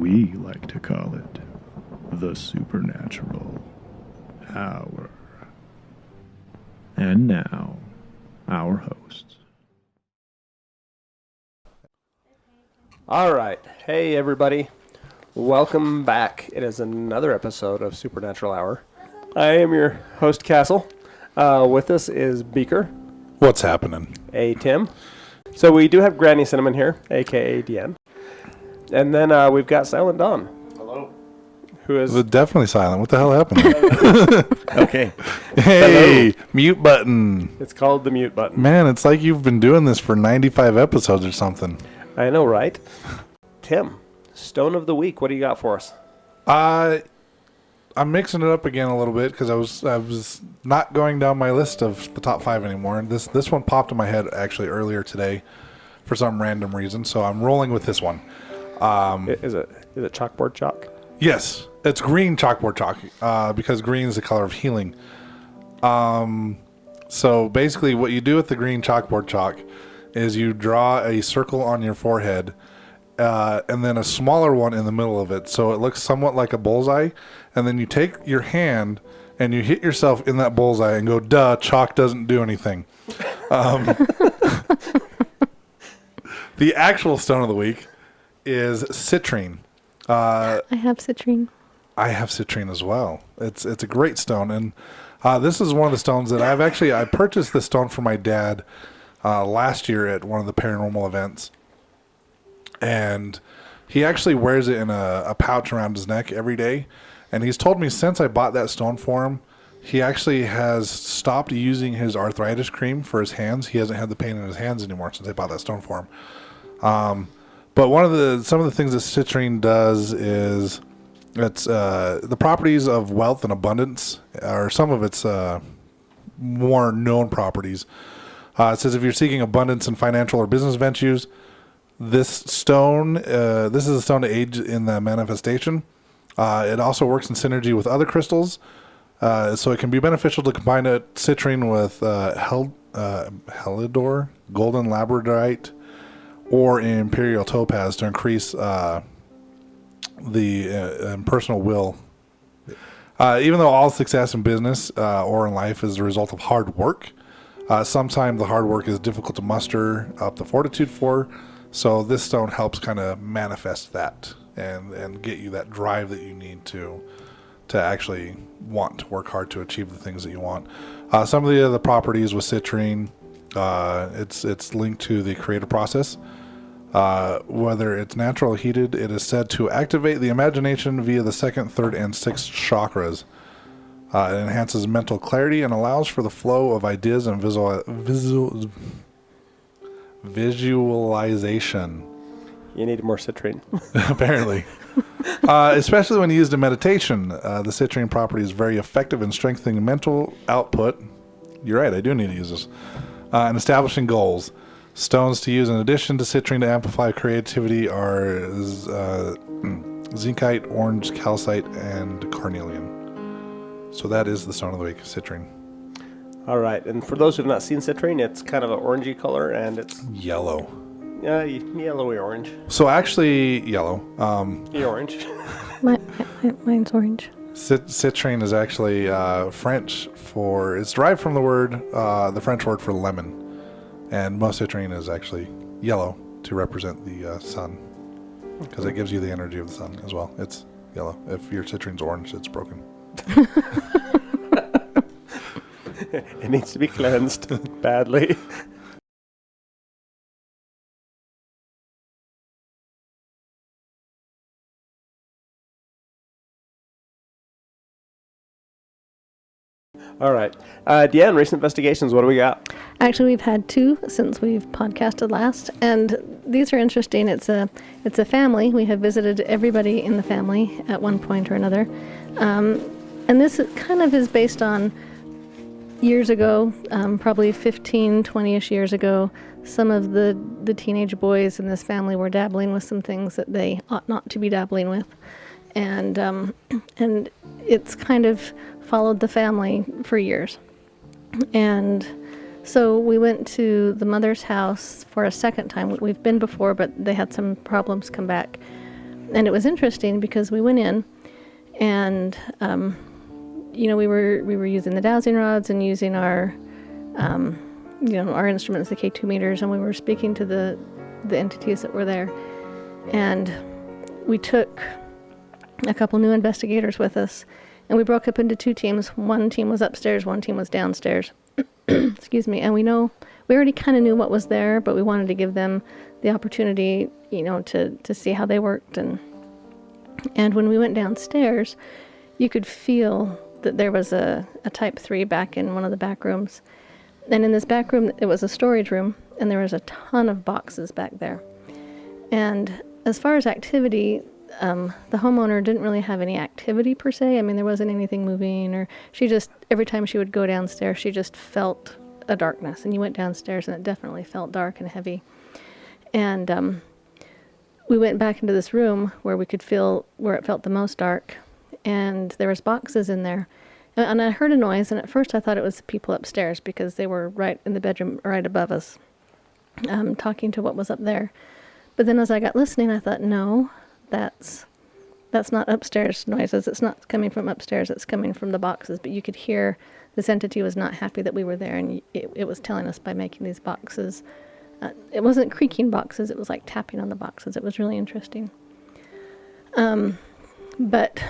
We like to call it the Supernatural Hour. And now, our hosts. All right. Hey, everybody. Welcome back. It is another episode of Supernatural Hour. I am your host, Castle. With us is Beaker. What's happening? Hey, Tim. So we do have Granny Cinnamon here, a.k.a. Deanne. And then we've got Silent Dawn. Hello. Who is... Definitely silent. What the hell happened? Okay. Hey, hello. Mute button. It's called the mute button. Man, it's like you've been doing this for 95 episodes or something. I know, right? Tim, Stone of the Week, what do you got for us? I'm mixing it up again a little bit because I was not going down my list of the top 5 anymore. This one popped in my head actually earlier today for some random reason, so I'm rolling with this one. Is it chalkboard chalk? Yes, it's green chalkboard chalk because green is the color of healing. So basically what you do with the green chalkboard chalk is you draw a circle on your forehead and then a smaller one in the middle of it, so it looks somewhat like a bullseye, and then you take your hand and you hit yourself in that bullseye and go, duh, chalk doesn't do anything. The actual stone of the week is citrine. I have citrine. I have citrine as well. It's a great stone, and this is one of the stones that I purchased this stone for my dad last year at one of the paranormal events, and he actually wears it in a pouch around his neck every day, and he's told me since I bought that stone for him, he actually has stopped using his arthritis cream for his hands. He hasn't had the pain in his hands anymore since I bought that stone for him. But some of the things that citrine does is it's the properties of wealth and abundance are some of its more known properties. It says if you're seeking abundance in financial or business ventures, this is a stone to aid in the manifestation. It also works in synergy with other crystals, so it can be beneficial to combine citrine with helidor, golden labradorite, or imperial topaz to increase the personal will. Even though all success in business or in life is the result of hard work, sometimes the hard work is difficult to muster up the fortitude for. So this stone helps kind of manifest that and get you that drive that you need to actually want to work hard to achieve the things that you want. Some of the other properties with citrine, it's linked to the creative process. Whether it's natural or heated, it is said to activate the imagination via the 2nd, 3rd, and 6th chakras. It enhances mental clarity and allows for the flow of ideas and visualization. You need more citrine. Apparently. Especially when used in meditation, the citrine property is very effective in strengthening mental output. You're right, I do need to use this. And establishing goals. Stones to use in addition to citrine to amplify creativity are zincite, orange calcite, and carnelian. So that is the stone of the week, citrine. All right, and for those who have not seen citrine, it's kind of an orangey color, and it's yellow. Yellowy orange. So actually, yellow. The orange. Mine's orange. Citrine is actually French for. It's derived from the French word for lemon, and most citrine is actually yellow to represent the sun, because it gives you the energy of the sun as well. It's yellow. If your citrine's orange, it's broken. It needs to be cleansed badly. All right. Deanne, recent investigations, what do we got? Actually, we've had 2 since we've podcasted last, and these are interesting. It's a family. We have visited everybody in the family at one point or another. And this kind of is based on years ago, probably 15, 20-ish years ago. Some of the teenage boys in this family were dabbling with some things that they ought not to be dabbling with. And it's kind of followed the family for years. And so we went to the mother's house for a second time. We've been before, but they had some problems come back. And it was interesting because we went in and, we were using the dowsing rods and using our, our instruments, the K2 meters, and we were speaking to the entities that were there. And we took a couple new investigators with us, and we broke up into 2 teams. One team was upstairs, one team was downstairs. Excuse me. And we already kind of knew what was there, but we wanted to give them the opportunity, to see how they worked. And when we went downstairs, you could feel that there was a type 3 back in one of the back rooms. And in this back room, it was a storage room, and there was a ton of boxes back there. And as far as activity, the homeowner didn't really have any activity per se. I mean, there wasn't anything moving, or every time she would go downstairs, she just felt a darkness. And you went downstairs and it definitely felt dark and heavy. And we went back into this room where we could feel where it felt the most dark. And there was boxes in there. And I heard a noise, and at first I thought it was the people upstairs because they were right in the bedroom right above us, talking to what was up there. But then as I got listening, I thought, no, that's not upstairs noises. It's not coming from upstairs. It's coming from the boxes. But you could hear this entity was not happy that we were there, and it was telling us by making these boxes. It wasn't creaking boxes. It was like tapping on the boxes. It was really interesting. But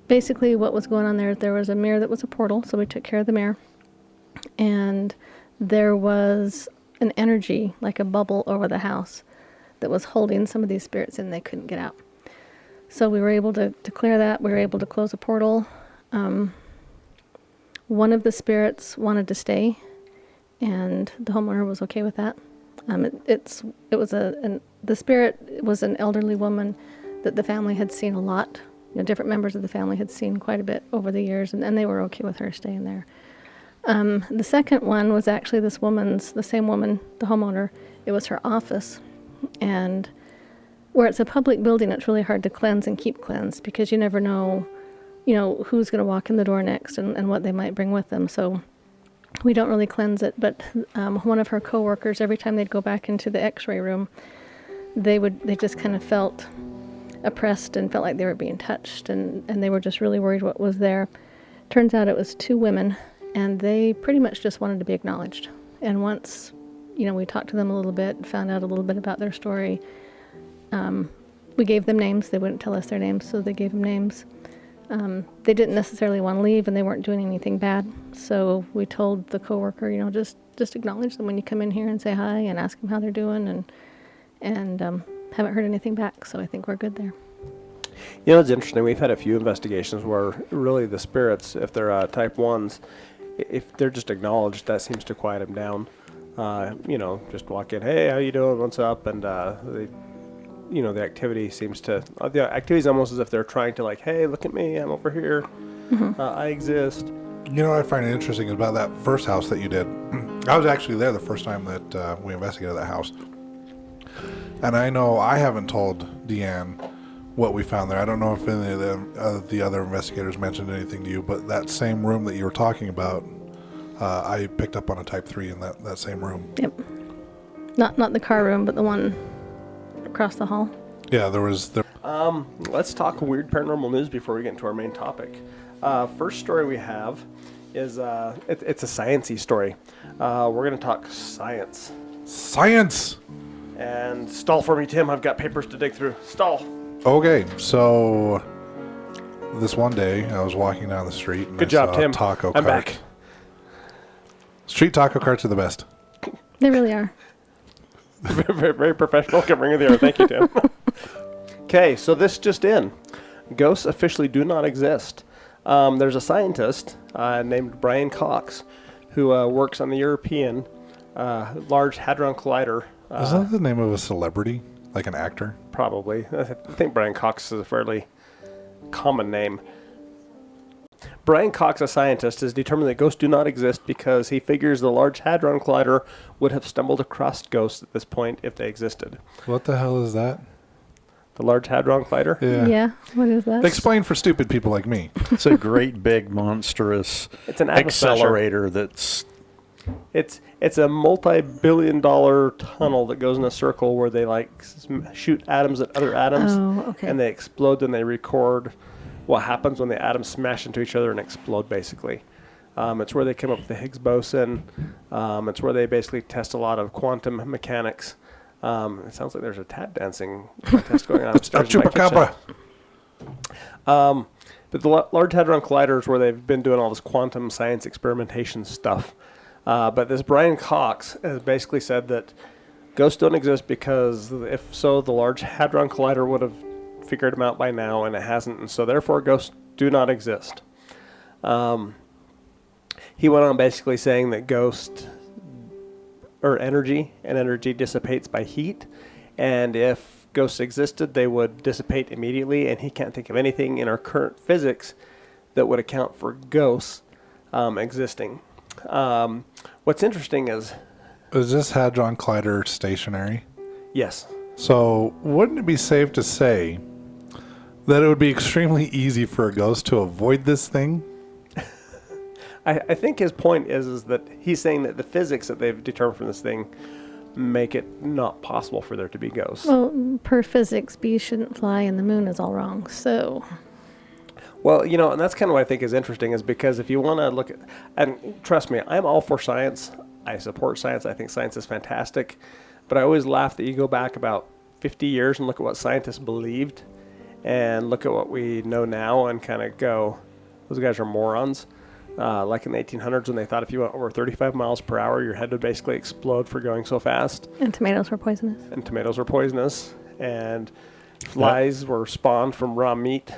basically what was going on there was a mirror that was a portal, so we took care of the mirror. And there was an energy, like a bubble over the house, that was holding some of these spirits in. They couldn't get out. So we were able to clear that. We were able to close a portal. One of the spirits wanted to stay, and the homeowner was okay with that. The spirit was an elderly woman that the family had seen a lot. Different members of the family had seen quite a bit over the years, and they were okay with her staying there. The second one was actually the same woman, the homeowner. It was her office. And where it's a public building, it's really hard to cleanse and keep cleansed because you never know, who's going to walk in the door next and what they might bring with them. So we don't really cleanse it. But one of her coworkers, every time they'd go back into the x-ray room, they just kind of felt oppressed and felt like they were being touched, and they were just really worried what was there. Turns out it was 2 women, and they pretty much just wanted to be acknowledged. And once, we talked to them a little bit, found out a little bit about their story, we gave them names. They wouldn't tell us their names, so they gave them names. They didn't necessarily want to leave, and they weren't doing anything bad. So we told the coworker, just acknowledge them when you come in here and say hi and ask them how they're doing, and haven't heard anything back, so I think we're good there. It's interesting. We've had a few investigations where really the spirits, if they're type 1s, if they're just acknowledged, that seems to quiet them down. Just walk in, hey, how you doing, what's up? And the activity seems to, the activity is almost as if they're trying to hey, look at me, I'm over here, I exist. What I find interesting about that first house that you did, I was actually there the first time that we investigated that house. And I know I haven't told Deanne what we found there. I don't know if any of the other investigators mentioned anything to you, but that same room that you were talking about, I picked up on a type 3 in that same room. Yep. Not the car room, but the one across the hall. Yeah, there was... Let's talk weird paranormal news before we get into our main topic. First story we have is, it's a sciencey story. We're going to talk science. Science! And stall for me, Tim. I've got papers to dig through. Stall. Okay, so this one day I was walking down the street and Good job, Tim. Taco I'm cart. back. Street taco carts are the best. They really are. Very, very professional covering of the air. Thank you, Tim. Okay, so this just in. Ghosts officially do not exist. There's a scientist named Brian Cox who works on the European Large Hadron Collider. Is that the name of a celebrity? Like an actor? Probably. I think Brian Cox is a fairly common name. Brian Cox, a scientist, has determined that ghosts do not exist because he figures the Large Hadron Collider would have stumbled across ghosts at this point if they existed. What the hell is that? The Large Hadron Collider? Yeah. What is that? Explain for stupid people like me. It's a great big monstrous It's an accelerator that's It's a multi-billion-dollar tunnel that goes in a circle where they like shoot atoms at other atoms, and they explode. And they record what happens when the atoms smash into each other and explode. Basically, it's where they come up with the Higgs boson. It's where they basically test a lot of quantum mechanics. It sounds like there's a tap dancing contest going on upstairs. Chupacabra. But the Large Hadron Collider is where they've been doing all this quantum science experimentation stuff. But this Brian Cox has basically said that ghosts don't exist because if so, the Large Hadron Collider would have figured them out by now, and it hasn't. And so therefore, ghosts do not exist. He went on basically saying that ghosts are energy, and energy dissipates by heat. And if ghosts existed, they would dissipate immediately, and he can't think of anything in our current physics that would account for ghosts existing. What's interesting is this Hadron Collider stationary? Yes. So wouldn't it be safe to say that it would be extremely easy for a ghost to avoid this thing? I think his point is that he's saying that the physics that they've determined from this thing make it not possible for there to be ghosts. Well, per physics, bees shouldn't fly and the moon is all wrong, so... Well, and that's kind of what I think is interesting, is because if you want to look at... And trust me, I'm all for science. I support science. I think science is fantastic. But I always laugh that you go back about 50 years and look at what scientists believed and look at what we know now and kind of go, those guys are morons. Like in the 1800s when they thought if you went over 35 miles per hour, your head would basically explode for going so fast. And tomatoes were poisonous. And flies were spawned from raw meat.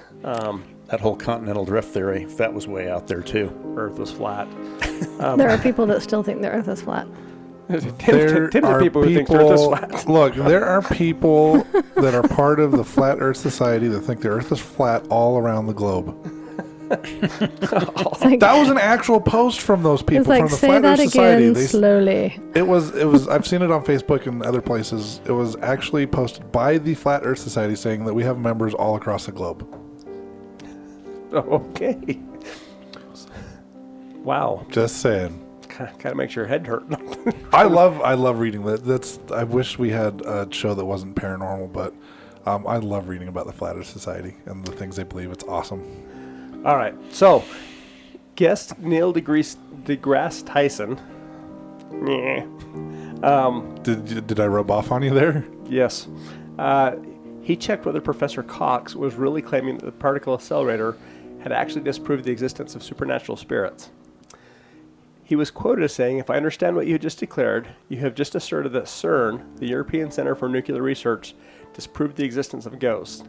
That whole continental drift theory, that was way out there too. Earth was flat. There are people that still think the Earth is flat. There are people who think the Earth is flat. Look, there are people that are part of the Flat Earth Society that think the Earth is flat all around the globe. Like, that was an actual post from those people it's like, from the say Flat that Earth Society. again slowly. It was. I've seen it on Facebook and other places. It was actually posted by the Flat Earth Society saying that we have members all across the globe. Okay. Wow. Just saying. Kind of makes your head hurt. I love reading that. I wish we had a show that wasn't paranormal, but I love reading about the Flat Earth Society and the things they believe. It's awesome. All right. So, guest Neil deGrasse Tyson. Did I rub off on you there? Yes. He checked whether Professor Cox was really claiming that the particle accelerator had actually disproved the existence of supernatural spirits. He was quoted as saying, "If I understand what you just declared, you have just asserted that CERN, the European Center for Nuclear Research, disproved the existence of ghosts."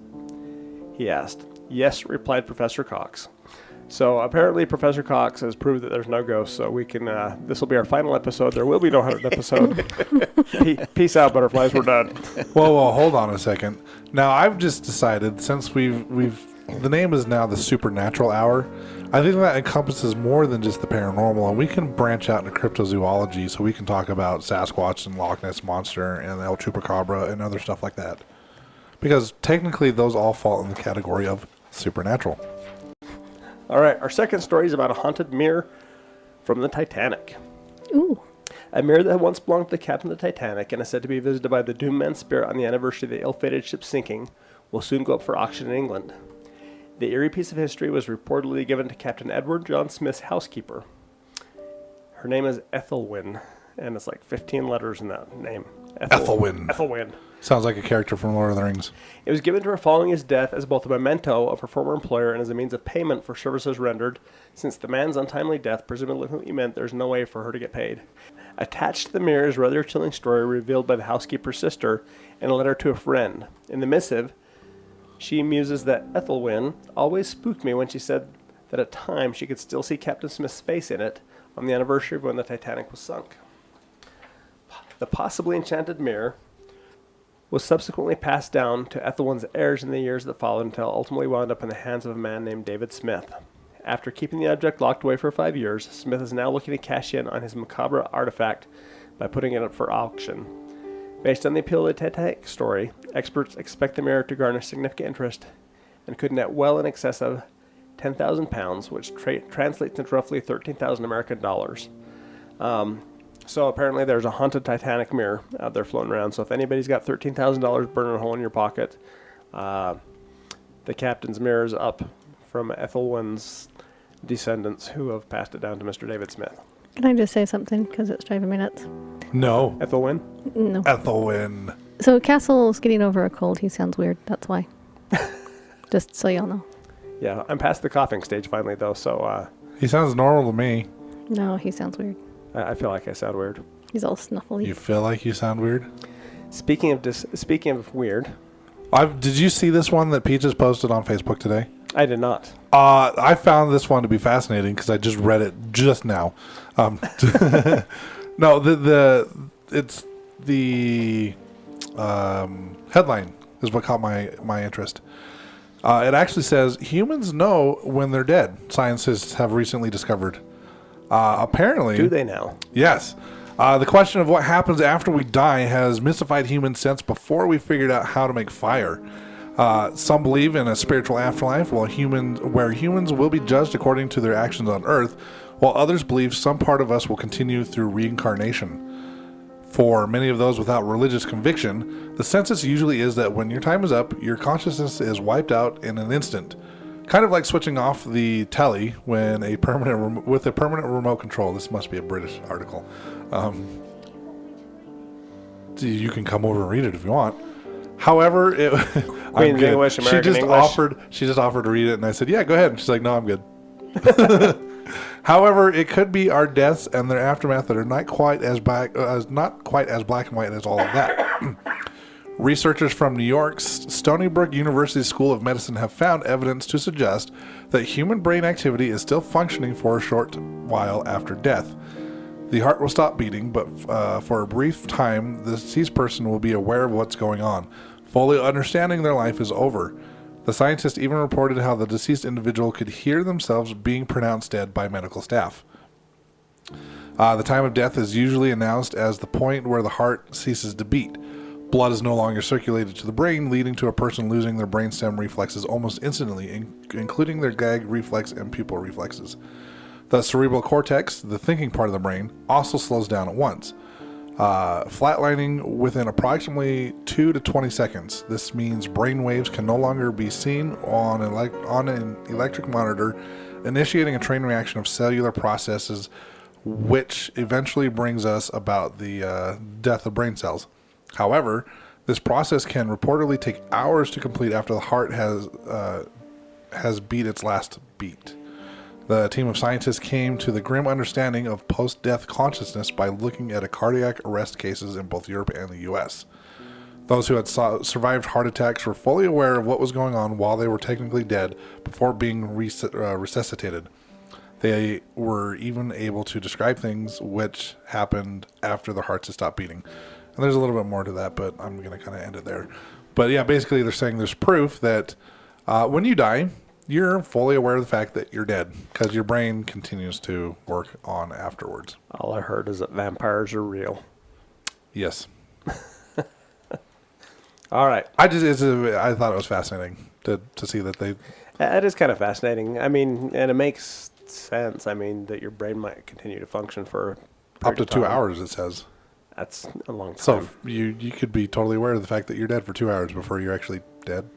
He asked. "Yes," replied Professor Cox. So apparently Professor Cox has proved that there's no ghosts, so we can, this will be our final episode. There will be no 100th episode. Peace out, butterflies. We're done. Well, hold on a second. Now, I've just decided, since the name is now the Supernatural Hour, I think that encompasses more than just the paranormal, and we can branch out into cryptozoology, so we can talk about Sasquatch and Loch Ness Monster and El Chupacabra and other stuff like that. Because technically those all fall in the category of supernatural. All right, our second story is about a haunted mirror from the Titanic. Ooh. A mirror that once belonged to the captain of the Titanic and is said to be visited by the doomed man's spirit on the anniversary of the ill-fated ship's sinking will soon go up for auction in England. The eerie piece of history was reportedly given to Captain Edward John Smith's housekeeper. Her name is Ethelwyn, and it's like 15 letters in that name. Ethelwyn. Ethelwyn. Sounds like a character from Lord of the Rings. It was given to her following his death as both a memento of her former employer and as a means of payment for services rendered, since the man's untimely death presumably meant there's no way for her to get paid. Attached to the mirror is a rather chilling story revealed by the housekeeper's sister in a letter to a friend. In the missive, she muses that Ethelwyn always spooked me when she said that at times she could still see Captain Smith's face in it on the anniversary of when the Titanic was sunk. The possibly enchanted mirror was subsequently passed down to Ethelwyn's heirs in the years that followed until it ultimately wound up in the hands of a man named David Smith. After keeping the object locked away for 5 years, Smith is now looking to cash in on his macabre artifact by putting it up for auction. Based on the appeal of the Titanic story, experts expect the mirror to garner significant interest and could net well in excess of £10,000, which translates into roughly 13,000 American dollars. So apparently there's a haunted Titanic mirror out there floating around. So if anybody's got $13,000 burning a hole in your pocket, the captain's mirror is up from Ethelwyn's descendants who have passed it down to Mr. David Smith. Can I just say something? Because it's driving me nuts. No. Ethelwyn? No. Ethelwyn. So Castle's getting over a cold. He sounds weird. That's why. Just so y'all know. Yeah, I'm past the coughing stage finally, though, so He sounds normal to me. No, he sounds weird. I feel like I sound weird. He's all snuffly. You feel like you sound weird? Speaking of weird, Did you see this one that Peaches posted on Facebook today? I did not. I found this one to be fascinating because I just read it just now. No, it's the headline is what caught my interest. It actually says humans know when they're dead. Scientists have recently discovered. Apparently, Do they now? yes. The question of what happens after we die has mystified humans since before we figured out how to make fire. Some believe in a spiritual afterlife, where humans will be judged according to their actions on Earth, while others believe some part of us will continue through reincarnation. For many of those without religious conviction, the census usually is that when your time is up, your consciousness is wiped out in an instant. Kind of like switching off the telly when with a permanent remote control. This must be a British article. You can come over and read it if you want. However, Queen's English, American English. She just offered to read it, and I said, "Yeah, go ahead." And she's like, "No, I'm good." However, it could be our deaths and their aftermath that are not quite as black and white as all of that. Researchers from New York's Stony Brook University School of Medicine have found evidence to suggest that human brain activity is still functioning for a short while after death. The heart will stop beating, but for a brief time, the deceased person will be aware of what's going on, fully understanding their life is over. The scientist even reported how the deceased individual could hear themselves being pronounced dead by medical staff. The time of death is usually announced as the point where the heart ceases to beat. Blood is no longer circulated to the brain, leading to a person losing their brainstem reflexes almost instantly, including their gag reflex and pupil reflexes. The cerebral cortex, the thinking part of the brain, also slows down at once, flatlining within approximately 2 to 20 seconds. This means brain waves can no longer be seen on an electric monitor, initiating a chain reaction of cellular processes, which eventually brings us about the death of brain cells. However, this process can reportedly take hours to complete after the heart has beat its last beat. The team of scientists came to the grim understanding of post-death consciousness by looking at cardiac arrest cases in both Europe and the U.S. Those who had survived heart attacks were fully aware of what was going on while they were technically dead before being resuscitated. They were even able to describe things which happened after their hearts had stopped beating. And there's a little bit more to that, but I'm going to kind of end it there. But yeah, basically they're saying there's proof that when you die, you're fully aware of the fact that you're dead because your brain continues to work on afterwards. All I heard is that vampires are real. Yes. All right. I thought it was fascinating to see that they... That is kind of fascinating. I mean, and it makes sense. I mean, that your brain might continue to function for Up to 2 hours, it says. That's a long time. So you could be totally aware of the fact that you're dead for 2 hours before you're actually dead.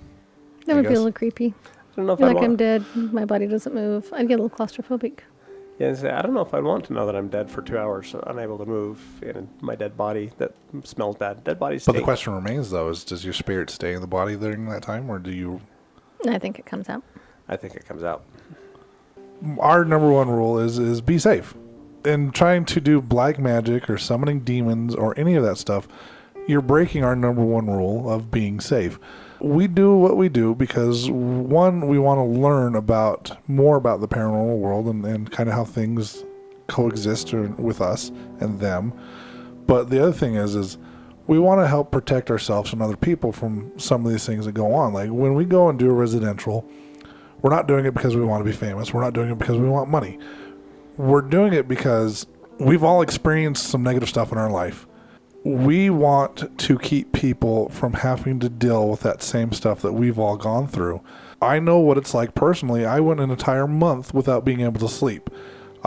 That would be a little creepy. I don't know if Like I'm dead, my body doesn't move. I'd get a little claustrophobic. Yeah, I don't know if I'd want to know that I'm dead for 2 hours, unable to move in my dead body that smells bad. Dead bodies But stink. the question remains, though, is does your spirit stay in the body during that time, or do you... I think it comes out. I think it comes out. Our number one rule is be safe. In trying to do black magic or summoning demons or any of that stuff, you're breaking our number one rule of being safe. We do what we do because, one, we want to learn more about the paranormal world and kind of how things coexist with us and them. But the other thing is we want to help protect ourselves and other people from some of these things that go on. Like when we go and do a residential, we're not doing it because we want to be famous. We're not doing it because we want money. We're doing it because we've all experienced some negative stuff in our life. We want to keep people from having to deal with that same stuff that we've all gone through. I know what it's like personally. I went an entire month without being able to sleep.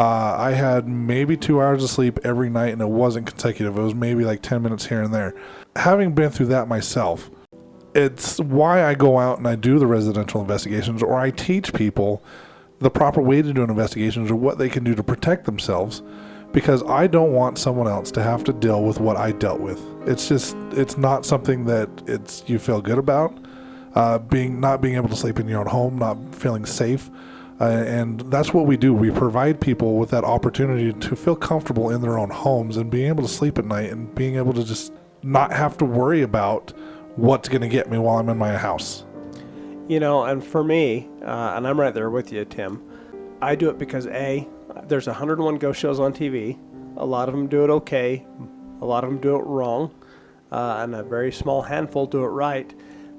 I had maybe 2 hours of sleep every night, and it wasn't consecutive. It was maybe like 10 minutes here and there. Having been through that myself, it's why I go out and I do the residential investigations, or I teach people the proper way to do an investigation or what they can do to protect themselves, because I don't want someone else to have to deal with what I dealt with. It's not something that you feel good about, not being able to sleep in your own home, not feeling safe. And that's what we do. We provide people with that opportunity to feel comfortable in their own homes and being able to sleep at night and being able to just not have to worry about what's going to get me while I'm in my house. And for me, and I'm right there with you, Tim, I do it because there's 101 ghost shows on TV. A lot of them do it okay. A lot of them do it wrong. And a very small handful do it right.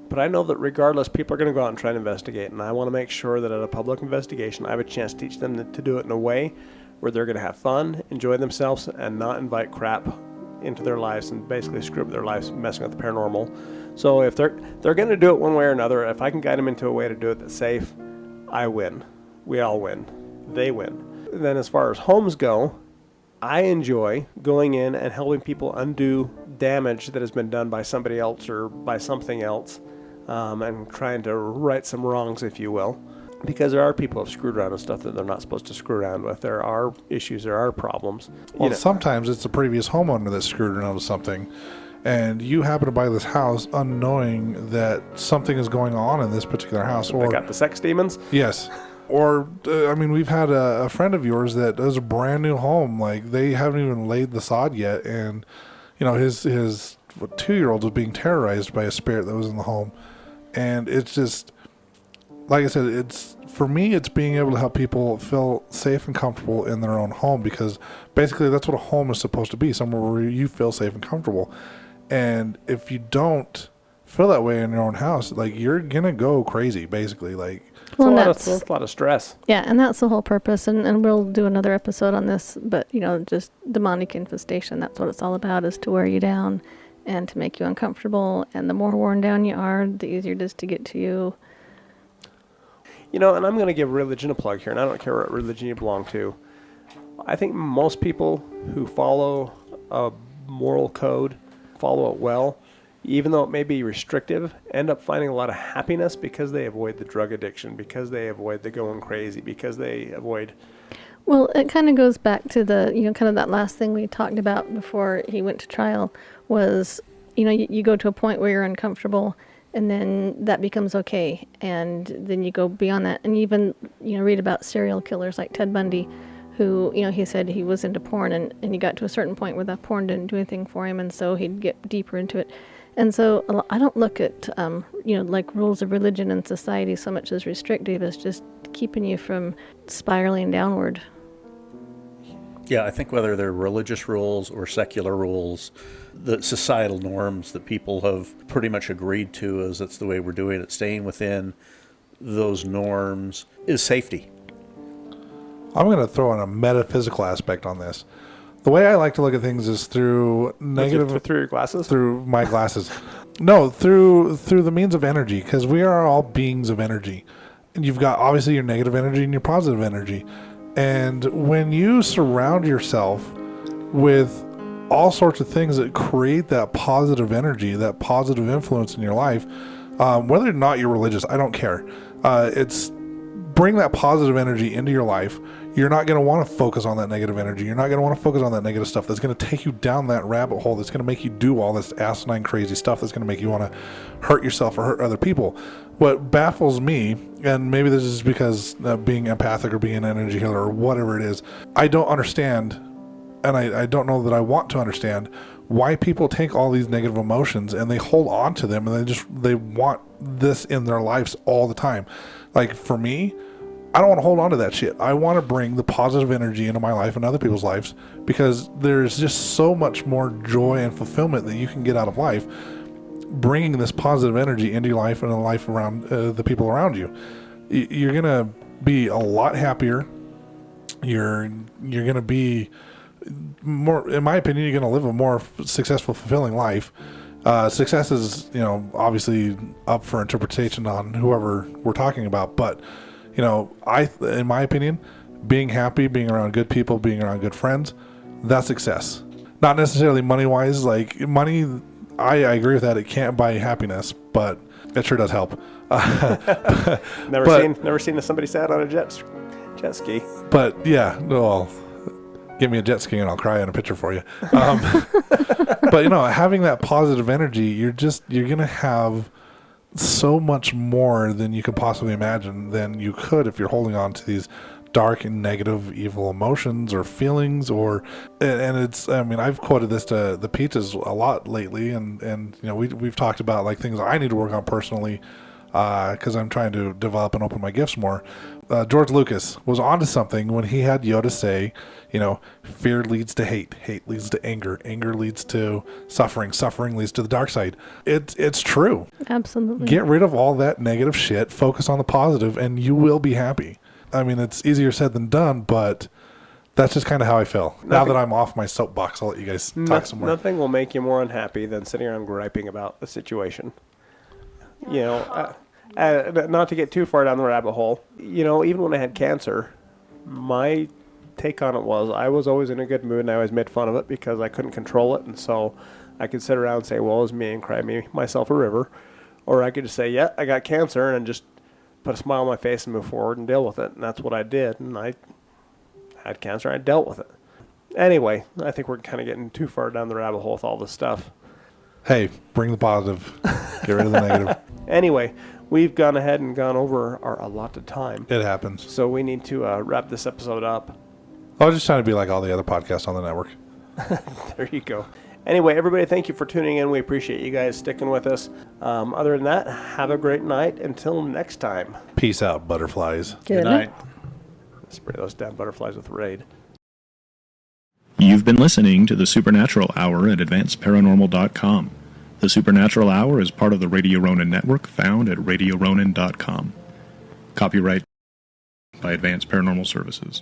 But I know that regardless, people are going to go out and try and investigate. And I want to make sure that at a public investigation, I have a chance to teach them to do it in a way where they're going to have fun, enjoy themselves, and not invite crap into their lives and basically screw up their lives messing with the paranormal. So if they're going to do it one way or another, if I can guide them into a way to do it that's safe, I win. We all win. They win. Then as far as homes go, I enjoy going in and helping people undo damage that has been done by somebody else or by something else, and trying to right some wrongs, if you will. Because there are people who have screwed around with stuff that they're not supposed to screw around with. There are issues, there are problems. Well, sometimes it's the previous homeowner that screwed around with something, and you happen to buy this house unknowing that something is going on in this particular house. Or they got the sex demons? Yes. Or, we've had a friend of yours that has a brand new home. Like, they haven't even laid the sod yet, and, his 2-year-old was being terrorized by a spirit that was in the home. And it's just, like I said, for me, it's being able to help people feel safe and comfortable in their own home, because basically that's what a home is supposed to be, somewhere where you feel safe and comfortable. And if you don't feel that way in your own house, like, you're going to go crazy, basically. Like, it's a lot of stress. Yeah, and that's the whole purpose, and we'll do another episode on this, but, just demonic infestation, that's what it's all about, is to wear you down and to make you uncomfortable, and the more worn down you are, the easier it is to get to you. And I'm going to give religion a plug here, and I don't care what religion you belong to. I think most people who follow a moral code, follow it well, even though it may be restrictive, end up finding a lot of happiness because they avoid the drug addiction, because they avoid the going crazy, because they avoid... Well, it kind of goes back to the, kind of that last thing we talked about before he went to trial was, you go to a point where you're uncomfortable, and then that becomes okay. And then you go beyond that. And even, read about serial killers like Ted Bundy, who, he said he was into porn, and he got to a certain point where the porn didn't do anything for him, and so he'd get deeper into it. And so I don't look at, like rules of religion and society so much as restrictive as just keeping you from spiraling downward. Yeah, I think whether they're religious rules or secular rules, the societal norms that people have pretty much agreed to as that's the way we're doing it, staying within those norms is safety. I'm going to throw in a metaphysical aspect on this. The way I like to look at things is through negative... Through your glasses? Through my glasses. No, through the means of energy, because we are all beings of energy. And you've got, obviously, your negative energy and your positive energy. And when you surround yourself with all sorts of things that create that positive energy, that positive influence in your life, whether or not you're religious, I don't care. It's bring that positive energy into your life. You're not going to want to focus on that negative energy. You're not going to want to focus on that negative stuff that's going to take you down that rabbit hole, that's going to make you do all this asinine, crazy stuff that's going to make you want to hurt yourself or hurt other people. What baffles me, and maybe this is because being empathic or being an energy healer or whatever it is, I don't understand, and I don't know that I want to understand why people take all these negative emotions and they hold on to them, and they want this in their lives all the time. Like, for me, I don't want to hold on to that shit. I want to bring the positive energy into my life and other people's lives, because there's just so much more joy and fulfillment that you can get out of life bringing this positive energy into your life and the life around the people around you. You're going to be a lot happier. You're going to be more, in my opinion, you're going to live a more successful, fulfilling life. Success is, obviously up for interpretation on whoever we're talking about, but in my opinion, being happy, being around good people, being around good friends, that's success. Not necessarily money-wise. Like, money, I agree with that. It can't buy happiness, but it sure does help. Never seen somebody sad on a jet ski. But yeah, well, give me a jet ski and I'll cry in a picture for you. But having that positive energy, you're gonna have so much more than you could possibly imagine than you could if you're holding on to these dark and negative, evil emotions or feelings. And it's, I mean, I've quoted this to the Peaches a lot lately, and we've talked about like things I need to work on personally, because I'm trying to develop and open my gifts more. George Lucas was onto something when he had Yoda say, fear leads to hate, hate leads to anger, anger leads to suffering, suffering leads to the dark side. It's true. Absolutely. Get rid of all that negative shit, focus on the positive, and you will be happy. I mean, it's easier said than done, but that's just kind of how I feel. Now that I'm off my soapbox, I'll let you guys talk some more. Nothing will make you more unhappy than sitting around griping about the situation. Not to get too far down the rabbit hole, even when I had cancer, my take on it was I was always in a good mood, and I always made fun of it because I couldn't control it, and so I could sit around and say, well, it was me, and cry myself a river, or I could just say, yeah, I got cancer, and just put a smile on my face and move forward and deal with it, and that's what I did, and I had cancer, and I dealt with it. Anyway, I think we're kind of getting too far down the rabbit hole with all this stuff. Hey, bring the positive. Get rid of the negative. Anyway, we've gone ahead and gone over our allotted time. It happens. So we need to wrap this episode up. I was just trying to be like all the other podcasts on the network. There you go. Anyway, everybody, thank you for tuning in. We appreciate you guys sticking with us. Other than that, have a great night. Until next time. Peace out, butterflies. Good night. Spray those damn butterflies with Raid. You've been listening to the Supernatural Hour at AdvancedParanormal.com. The Supernatural Hour is part of the Radio Ronin network, found at RadioRonin.com. Copyright by Advanced Paranormal Services.